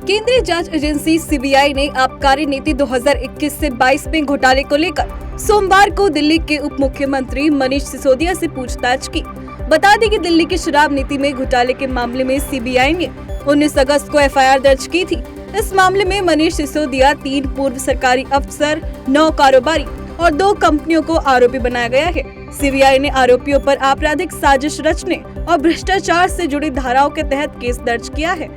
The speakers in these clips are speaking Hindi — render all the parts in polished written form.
केंद्रीय जांच एजेंसी सीबीआई ने आबकारी नीति 2021 से 22 में घोटाले को लेकर सोमवार को दिल्ली के उप मुख्यमंत्री मनीष सिसोदिया से पूछताछ की। बता दें कि दिल्ली की शराब नीति में घोटाले के मामले में सीबीआई ने 19 अगस्त को एफआईआर दर्ज की थी। इस मामले में मनीष सिसोदिया, 3 पूर्व सरकारी अफसर, 9 कारोबारी और 2 कंपनियों को आरोपी बनाया गया है। सीबीआई ने आरोपियों पर आपराधिक साजिश रचने और भ्रष्टाचार से जुड़ी धाराओं के तहत केस दर्ज किया है।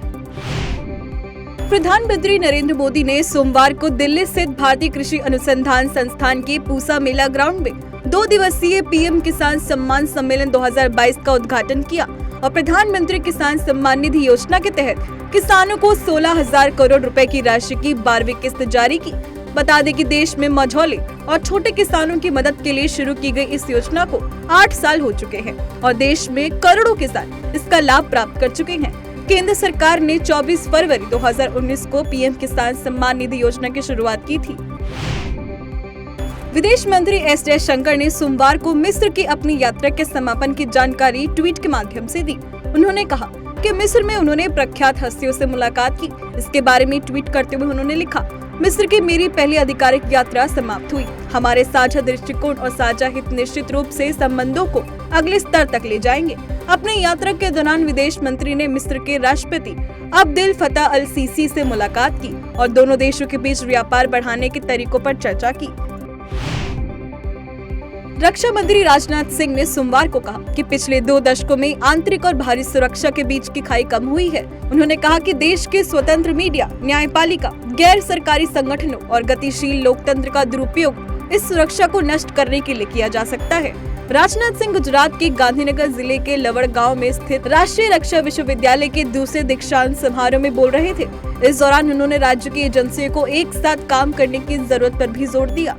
प्रधानमंत्री नरेंद्र मोदी ने सोमवार को दिल्ली स्थित भारतीय कृषि अनुसंधान संस्थान के पूसा मेला ग्राउंड में 2 दिवसीय पीएम किसान सम्मान सम्मेलन 2022 का उद्घाटन किया और प्रधानमंत्री किसान सम्मान निधि योजना के तहत किसानों को 16,000 करोड़ रुपए की राशि की 12वीं किस्त जारी की। बता दें कि देश में मझौले और छोटे किसानों की मदद के लिए शुरू की गई इस योजना को 8 साल हो चुके हैं और देश में करोड़ों किसान इसका लाभ प्राप्त कर चुके हैं। केंद्र सरकार ने 24 फरवरी 2019 को पीएम किसान सम्मान निधि योजना की शुरुआत की थी। विदेश मंत्री एस जयशंकर ने सोमवार को मिस्र की अपनी यात्रा के समापन की जानकारी ट्वीट के माध्यम से दी। उन्होंने कहा कि मिस्र में उन्होंने प्रख्यात हस्तियों से मुलाकात की। इसके बारे में ट्वीट करते हुए उन्होंने लिखा, मिस्र की मेरी पहली आधिकारिक यात्रा समाप्त हुई। हमारे साझा दृष्टिकोण और साझा हित निश्चित रूप से संबंधों को अगले स्तर तक ले जाएंगे। अपनी यात्रा के दौरान विदेश मंत्री ने मिस्र के राष्ट्रपति अब्देल फत्ताह अल सीसी से मुलाकात की और दोनों देशों के बीच व्यापार बढ़ाने के तरीकों पर चर्चा की। रक्षा मंत्री राजनाथ सिंह ने सोमवार को कहा कि पिछले 2 दशकों में आंतरिक और बाहरी सुरक्षा के बीच की खाई कम हुई है। उन्होंने कहा कि देश के स्वतंत्र मीडिया, न्यायपालिका, गैर सरकारी संगठनों और गतिशील लोकतंत्र का दुरुपयोग इस सुरक्षा को नष्ट करने के लिए किया जा सकता है। राजनाथ सिंह गुजरात के गांधीनगर जिले के लवड़ गांव में स्थित राष्ट्रीय रक्षा विश्वविद्यालय के दूसरे दीक्षांत समारोह में बोल रहे थे। इस दौरान उन्होंने राज्य की एजेंसियों को एक साथ काम करने की जरूरत पर भी जोर दिया।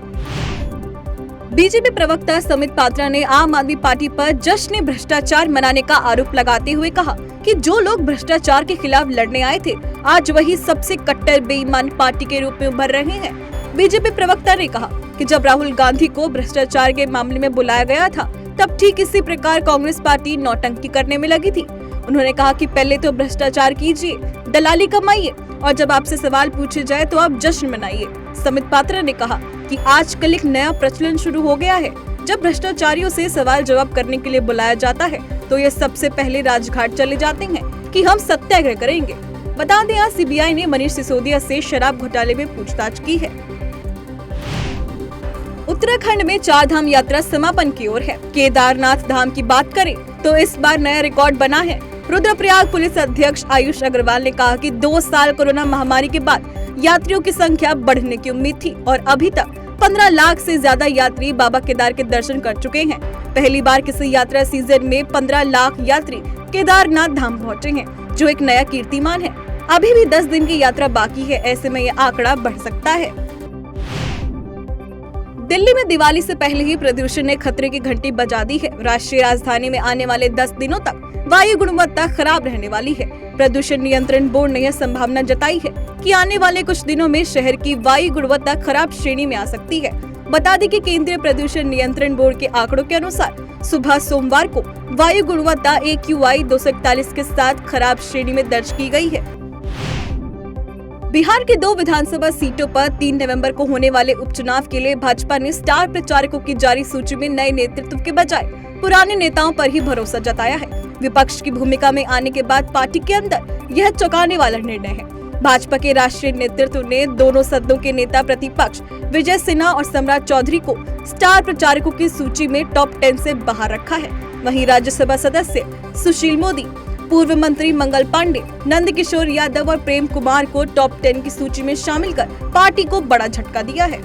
बीजेपी प्रवक्ता समित पात्रा ने आम आदमी पार्टी पर जश्न भ्रष्टाचार मनाने का आरोप लगाते हुए कहा कि जो लोग भ्रष्टाचार के खिलाफ लड़ने आए थे, आज वही सबसे कट्टर बेईमान पार्टी के रूप में उभर रहे हैं। बीजेपी प्रवक्ता ने कहा कि जब राहुल गांधी को भ्रष्टाचार के मामले में बुलाया गया था, तब ठीक इसी प्रकार कांग्रेस पार्टी नौटंकी करने में लगी थी। उन्होंने कहा कि पहले तो भ्रष्टाचार कीजिए, दलाली कमाइए और जब आपसे सवाल पूछे जाए तो आप जश्न मनाइए। समित पात्रा ने कहा कि आजकल एक नया प्रचलन शुरू हो गया है। जब भ्रष्टाचारियों से सवाल जवाब करने के लिए बुलाया जाता है तो ये सबसे पहले राजघाट चले जाते हैं कि हम सत्याग्रह करेंगे। बता दें, आज सीबीआई ने मनीष सिसोदिया से शराब घोटाले में पूछताछ की है। उत्तराखंड में 4 धाम यात्रा समापन की ओर है। केदारनाथ धाम की बात करें तो इस बार नया रिकॉर्ड बना है। रुद्रप्रयाग पुलिस अध्यक्ष आयुष अग्रवाल ने कहा कि 2 साल कोरोना महामारी के बाद यात्रियों की संख्या बढ़ने की उम्मीद थी और अभी तक 15 लाख से ज्यादा यात्री बाबा केदार के दर्शन कर चुके हैं। पहली बार किसी यात्रा सीजन में 15 लाख यात्री केदारनाथ धाम पहुंचे हैं, जो एक नया कीर्तिमान है। अभी भी 10 दिन की यात्रा बाकी है, ऐसे में यह आंकड़ा बढ़ सकता है। दिल्ली में दिवाली से पहले ही प्रदूषण ने खतरे की घंटी बजा दी है। राष्ट्रीय राजधानी में आने वाले 10 दिनों तक वायु गुणवत्ता खराब रहने वाली है। प्रदूषण नियंत्रण बोर्ड ने यह संभावना जताई है कि आने वाले कुछ दिनों में शहर की वायु गुणवत्ता खराब श्रेणी में आ सकती है। बता दें कि केंद्रीय प्रदूषण नियंत्रण बोर्ड के आंकड़ों के अनुसार सुबह सोमवार को वायु गुणवत्ता AQI 241 के साथ खराब श्रेणी में दर्ज की गई है। बिहार के 2 विधानसभा सीटों पर 3 नवंबर को होने वाले उपचुनाव के लिए भाजपा ने स्टार प्रचारकों की जारी सूची में नए नेतृत्व के बजाय पुराने नेताओं पर ही भरोसा जताया है। विपक्ष की भूमिका में आने के बाद पार्टी के अंदर यह चौंकाने वाला निर्णय है। भाजपा के राष्ट्रीय नेतृत्व ने दोनों सदनों के नेता प्रतिपक्ष विजय सिन्हा और सम्राट चौधरी को स्टार प्रचारकों की सूची में टॉप 10 से बाहर रखा है। वहीं राज्यसभा सदस्य सुशील मोदी, पूर्व मंत्री मंगल पांडे, नंद किशोर यादव और प्रेम कुमार को टॉप 10 की सूची में शामिल कर पार्टी को बड़ा झटका दिया है।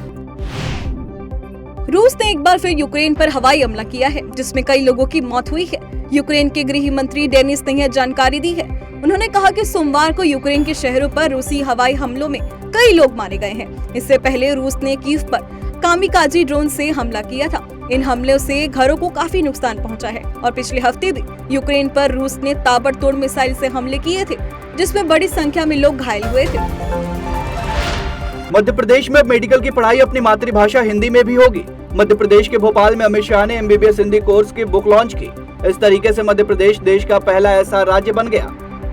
रूस ने एक बार फिर यूक्रेन पर हवाई हमला किया है, जिसमें कई लोगों की मौत हुई है। यूक्रेन के गृह मंत्री डेनिस ने यह जानकारी दी है। उन्होंने कहा कि सोमवार को यूक्रेन के शहरों पर रूसी हवाई हमलों में कई लोग मारे गए हैं। इससे पहले रूस ने कीव पर कामिकाजी ड्रोन से हमला किया था। इन हमलों से घरों को काफी नुकसान पहुंचा है और पिछले हफ्ते भी यूक्रेन पर रूस ने ताबड़तोड़ मिसाइल से हमले किए थे, जिसमें बड़ी संख्या में लोग घायल हुए थे। मध्य प्रदेश में मेडिकल की पढ़ाई अपनी मातृभाषा हिंदी में भी होगी। मध्य प्रदेश के भोपाल में अमित शाह ने MBBS हिंदी कोर्स की बुक लॉन्च की। इस तरीके से मध्य प्रदेश देश का पहला ऐसा राज्य बन गया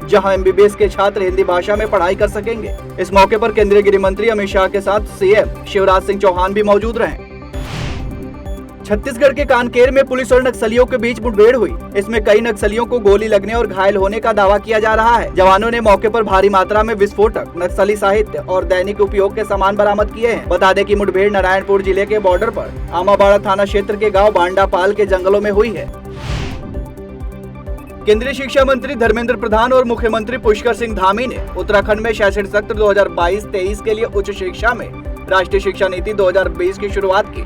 जहां MBBS के छात्र हिंदी भाषा में पढ़ाई कर सकेंगे। इस मौके पर केंद्रीय गृह मंत्री अमित शाह के साथ CM शिवराज सिंह चौहान भी मौजूद रहे। छत्तीसगढ़ के कानकेर में पुलिस और नक्सलियों के बीच मुठभेड़ हुई। इसमें कई नक्सलियों को गोली लगने और घायल होने का दावा किया जा रहा है। जवानों ने मौके पर भारी मात्रा में विस्फोटक, नक्सली साहित्य और दैनिक उपयोग के सामान बरामद किए हैं। बता दें कि मुठभेड़ नारायणपुर जिले के बॉर्डर पर आमाबाड़ा थाना क्षेत्र के गाँव बांडापाल के जंगलों में हुई है। केंद्रीय शिक्षा मंत्री धर्मेंद्र प्रधान और मुख्यमंत्री पुष्कर सिंह धामी ने उत्तराखंड में शैक्षणिक सत्र 2022-23 के लिए उच्च शिक्षा में राष्ट्रीय शिक्षा नीति 2020 की शुरुआत की।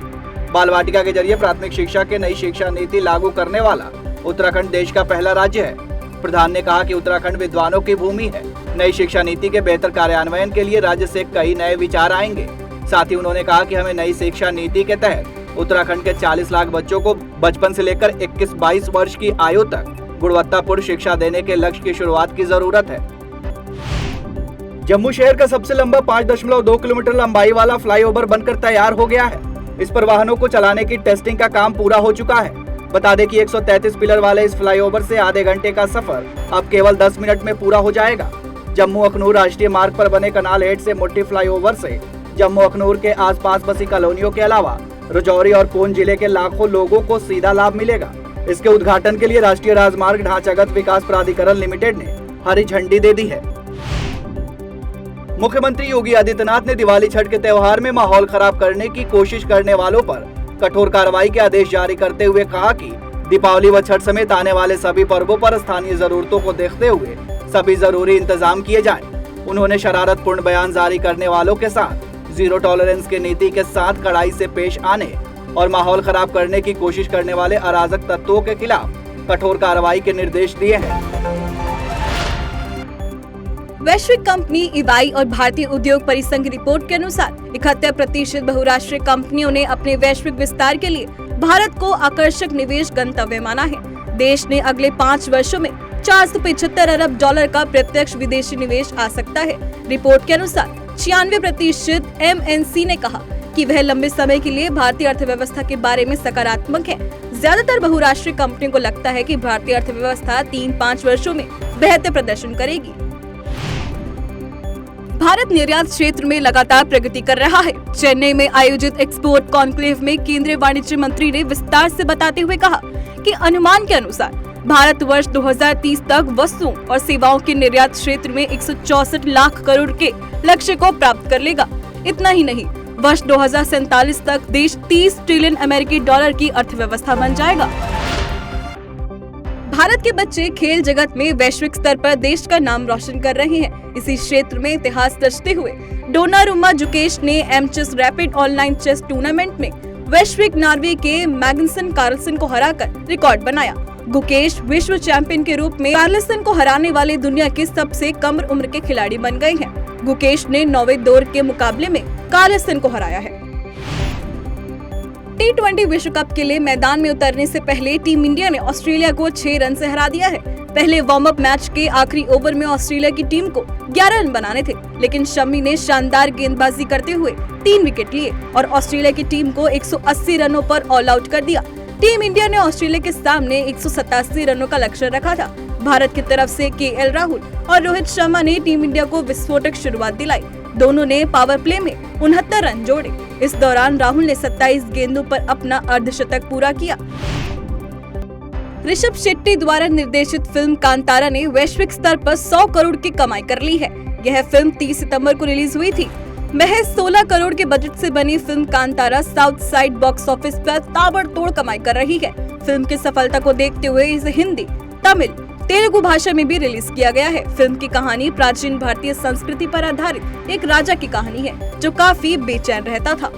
बाल वाटिका के जरिए प्राथमिक शिक्षा के नई शिक्षा नीति लागू करने वाला उत्तराखंड देश का पहला राज्य है। प्रधान ने कहा कि उत्तराखंड विद्वानों की भूमि है। नई शिक्षा नीति के बेहतर कार्यान्वयन के लिए राज्य से कई नए विचार आएंगे। साथ ही उन्होंने कहा कि हमें नई शिक्षा नीति के तहत उत्तराखंड के 40 लाख बच्चों को बचपन से लेकर 21-22 वर्ष की आयु तक गुणवत्तापूर्ण शिक्षा देने के लक्ष्य की शुरुआत की जरूरत है। जम्मू शहर का सबसे लंबा 5.2 किलोमीटर लंबाई वाला फ्लाईओवर बनकर तैयार हो गया है। इस पर वाहनों को चलाने की टेस्टिंग का काम पूरा हो चुका है। बता दें कि 133 पिलर वाले इस फ्लाईओवर से आधे घंटे का सफर अब केवल 10 मिनट में पूरा हो जाएगा। जम्मू अखनूर राष्ट्रीय मार्ग पर बने कनाल हेड से मुट्ठी फ्लाईओवर से जम्मू अखनूर के आसपास बसी कॉलोनियों के अलावा राजौरी और पूंछ जिले के लाखों लोगों को सीधा लाभ मिलेगा। इसके उद्घाटन के लिए राष्ट्रीय राजमार्ग ढांचागत विकास प्राधिकरण लिमिटेड ने हरी झंडी दे दी है। मुख्यमंत्री योगी आदित्यनाथ ने दिवाली छठ के त्योहार में माहौल खराब करने की कोशिश करने वालों पर कठोर कार्रवाई के आदेश जारी करते हुए कहा कि दीपावली व छठ समेत आने वाले सभी पर्वों पर स्थानीय जरूरतों को देखते हुए सभी जरूरी इंतजाम किए जाएं। उन्होंने शरारतपूर्ण बयान जारी करने वालों के साथ जीरो टॉलरेंस की नीति के साथ कड़ाई से पेश आने और माहौल खराब करने की कोशिश करने वाले अराजक तत्वों के खिलाफ कठोर कार्रवाई के निर्देश दिए हैं। वैश्विक कंपनी EY और भारतीय उद्योग परिसंघ की रिपोर्ट के अनुसार 71% बहुराष्ट्रीय कंपनियों ने अपने वैश्विक विस्तार के लिए भारत को आकर्षक निवेश गंतव्य माना है। देश ने अगले 5 वर्षों में 475 अरब डॉलर का प्रत्यक्ष विदेशी निवेश आ सकता है। रिपोर्ट के अनुसार 96% MNC ने कहा कि वह लंबे समय के लिए भारतीय अर्थव्यवस्था के बारे में सकारात्मक है। ज्यादातर बहुराष्ट्रीय कंपनियों को लगता है कि भारतीय अर्थव्यवस्था 3-5 वर्षों में बेहतर प्रदर्शन करेगी। भारत निर्यात क्षेत्र में लगातार प्रगति कर रहा है। चेन्नई में आयोजित एक्सपोर्ट कॉन्क्लेव में केंद्रीय वाणिज्य मंत्री ने विस्तार से बताते हुए कहा कि अनुमान के अनुसार भारत वर्ष 2030 तक वस्तुओं और सेवाओं के निर्यात क्षेत्र में 164 लाख करोड़ के लक्ष्य को प्राप्त कर लेगा। इतना ही नहीं, वर्ष 2047 तक देश 30 ट्रिलियन अमेरिकी डॉलर की अर्थव्यवस्था बन जाएगा। भारत के बच्चे खेल जगत में वैश्विक स्तर पर देश का नाम रोशन कर रहे हैं। इसी क्षेत्र में इतिहास रचते हुए डोनारुमा जुकेश ने एमचेस रैपिड ऑनलाइन चेस टूर्नामेंट में वैश्विक नॉर्वे के मैग्नसन कार्लसन को हराकर रिकॉर्ड बनाया। गुकेश विश्व चैंपियन के रूप में कार्लसन को हराने वाले दुनिया के सबसे कम उम्र के खिलाड़ी बन गए हैं। गुकेश ने 9वें दौर के मुकाबले में कार्लसन को हराया है। T20 विश्व कप के लिए मैदान में उतरने से पहले टीम इंडिया ने ऑस्ट्रेलिया को 6 रन से हरा दिया है। पहले वार्म अप मैच के आखिरी ओवर में ऑस्ट्रेलिया की टीम को 11 रन बनाने थे, लेकिन शमी ने शानदार गेंदबाजी करते हुए 3 विकेट लिए और ऑस्ट्रेलिया की टीम को 180 रनों पर ऑल आउट कर दिया। टीम इंडिया ने ऑस्ट्रेलिया के सामने 187 रनों का लक्ष्य रखा था। भारत की तरफ से KL राहुल और रोहित शर्मा ने टीम इंडिया को विस्फोटक शुरुआत दिलाई। दोनों ने पावर प्ले में 69 रन जोड़े। इस दौरान राहुल ने 27 गेंदों पर अपना अर्धशतक पूरा किया। ऋषभ शेट्टी द्वारा निर्देशित फिल्म कांतारा ने वैश्विक स्तर पर 100 करोड़ की कमाई कर ली है। यह फिल्म 30 सितंबर को रिलीज हुई थी। महज 16 करोड़ के बजट से बनी film Kantara south side box office पर ताबड़तोड़ कमाई कर रही है। फिल्म की सफलता को देखते हुए इसे हिंदी, तमिल, तेलुगु भाषा में भी रिलीज किया गया है। फिल्म की कहानी प्राचीन भारतीय संस्कृति पर आधारित एक राजा की कहानी है जो काफी बेचैन रहता था।